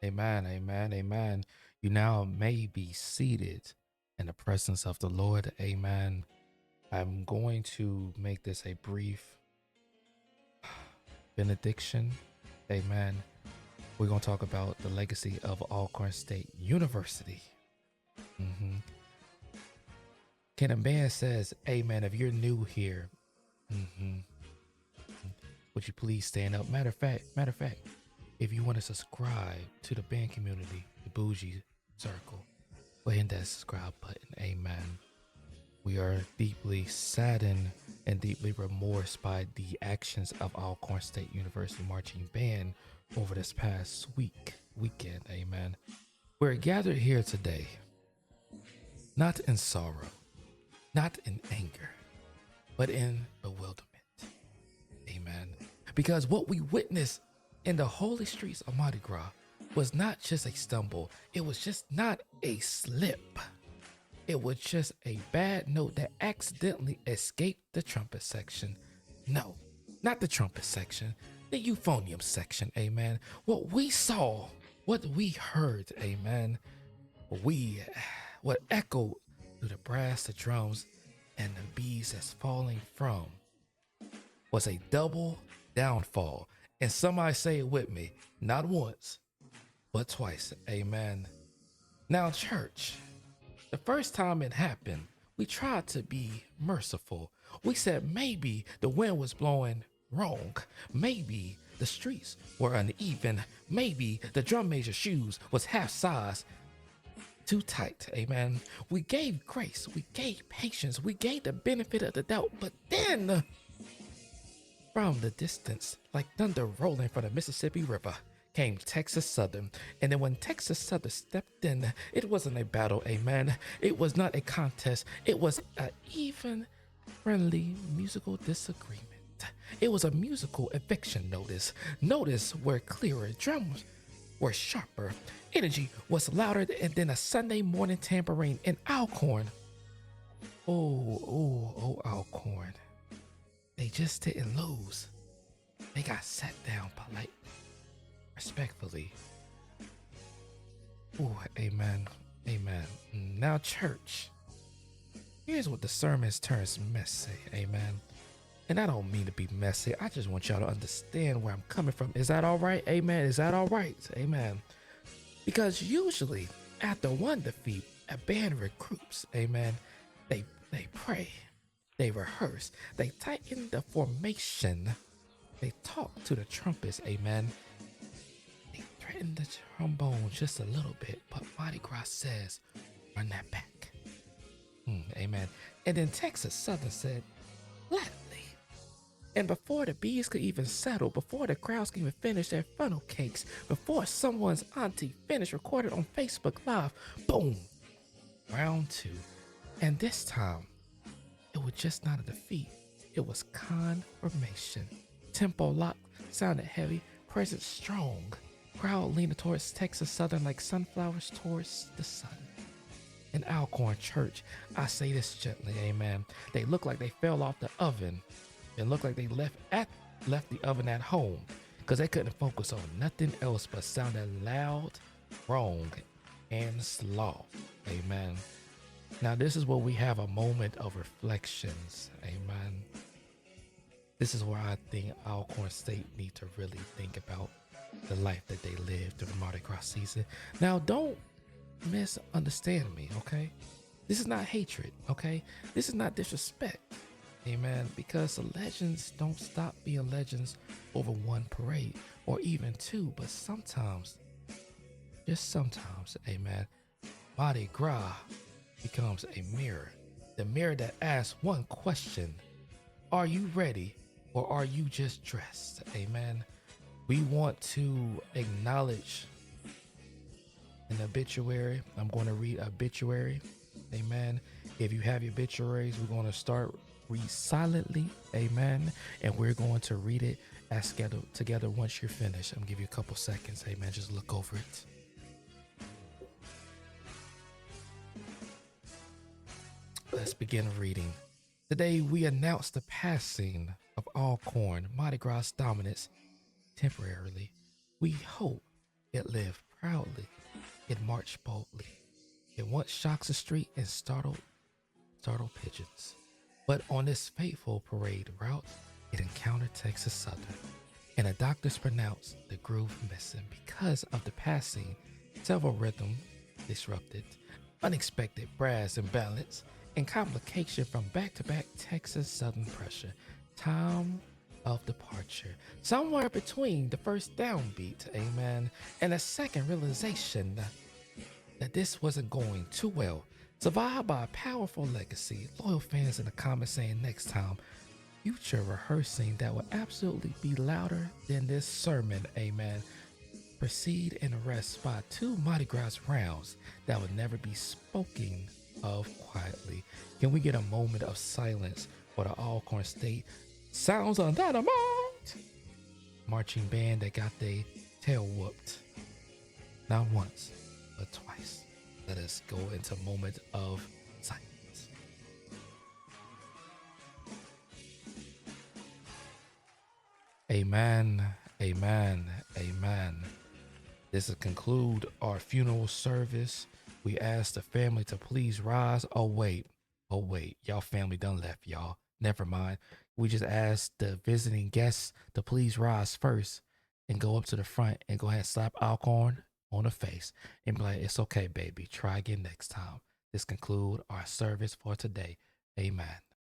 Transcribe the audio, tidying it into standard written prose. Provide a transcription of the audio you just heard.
Amen, amen, amen. You now may be seated in the presence of the Lord. Amen. I'm going to make this a brief benediction. Amen. We're going to talk about the legacy of Alcorn State University. hmm Can a man says, Amen. If you're new here, hmm would you please stand up? Matter of fact, if you want to subscribe to the band community, the Bougie Circle, go ahead and that subscribe button. Amen. We are deeply saddened and deeply remorse by the actions of Alcorn State University Marching Band over this past weekend. Amen. We're gathered here today, not in sorrow, not in anger, but in bewilderment. Amen. Because what we witnessed in the holy streets of Mardi Gras was not just a stumble, it was just not a slip. It was just a bad note that accidentally escaped the trumpet section. No, not the trumpet section, the euphonium section, amen. What we saw, what we heard, amen, what echoed through the brass, the drums, and the bees that's falling from was a double downfall. And somebody say it with me, not once, but twice, amen. Now, church, the first time it happened, we tried to be merciful. We said maybe the wind was blowing wrong. Maybe the streets were uneven. Maybe the drum major's shoes was half size too tight. Amen. We gave grace. We gave patience. We gave the benefit of the doubt. But then, from the distance, like thunder rolling from the Mississippi River, came Texas Southern. And then when Texas Southern stepped in, it wasn't a battle, amen. It was not a contest. It was an even, friendly musical disagreement. It was a musical eviction notice. Notice were clearer, drums were sharper, energy was louder, and then a Sunday morning tambourine in Alcorn. Oh, Alcorn. They just didn't lose. They got sat down politely, respectfully. Oh, amen. Amen. Now, church, here's what the sermon turns messy. Amen. And I don't mean to be messy. I just want y'all to understand where I'm coming from. Is that all right? Amen. Is that all right? Amen. Because usually after one defeat, a band recruits. Amen. They pray. They rehearse. They tighten the formation. They talk to the trumpets. Amen. They threaten the trombone just a little bit, but Mardi Gras says, run that back. Amen. And then Texas Southern said, gladly. And before the bees could even settle, before the crowds could even finish their funnel cakes, before someone's auntie finished recorded on Facebook Live, boom, round two. And this time, it was just not a defeat. It was confirmation. Tempo lock sounded heavy, presence strong. Crowd leaning towards Texas Southern like sunflowers towards the sun. In Alcorn Church, I say this gently, amen. They look like they fell off the oven. It looked like they left the oven at home because they couldn't focus on nothing else but sounding loud, wrong, and slow. Amen. Now this is where we have a moment of reflections. Amen. This is where I think Alcorn State need to really think about the life that they lived through the Mardi Gras season. Now don't misunderstand me, okay? This is not hatred, okay? This is not disrespect. Amen. Because the legends don't stop being legends over one parade or even two, but sometimes, just sometimes, amen, Mardi Gras becomes a mirror. The mirror that asks one question: are you ready or are you just dressed? Amen. We want to acknowledge an obituary. I'm going to read obituary. Amen. If you have your obituaries, we're going to read silently, amen, and we're going to read it as together once you're finished. I'm gonna give you a couple seconds, amen, just look over it. Let's begin reading. Today we announce the passing of Alcorn, Mardi Gras dominance temporarily. We hope it lived proudly. It marched boldly. It once shocks the street and startled pigeons. But on this fateful parade route, it encountered Texas Southern, and the doctors pronounced the groove missing because of the passing, several rhythm disrupted, unexpected brass imbalance, and complication from back-to-back Texas Southern pressure. Time of departure, somewhere between the first downbeat, amen, and the second realization that this wasn't going too well. Survived by a powerful legacy. Loyal fans in the comments saying next time, future rehearsing that will absolutely be louder than this sermon, amen. Proceed and rest by two Mardi Gras rounds that will never be spoken of quietly. Can we get a moment of silence for the Alcorn State Sounds on Dynamite marching band that got their tail whooped? Not once, but twice. Let us go into a moment of silence. Amen, amen, amen. This will conclude our funeral service. We ask the family to please rise. Oh wait, y'all family done left, y'all. Never mind. We just asked the visiting guests to please rise first and go up to the front and go ahead and slap Alcorn on the face and be like, it's okay, baby. Try again next time. This conclude our service for today. Amen.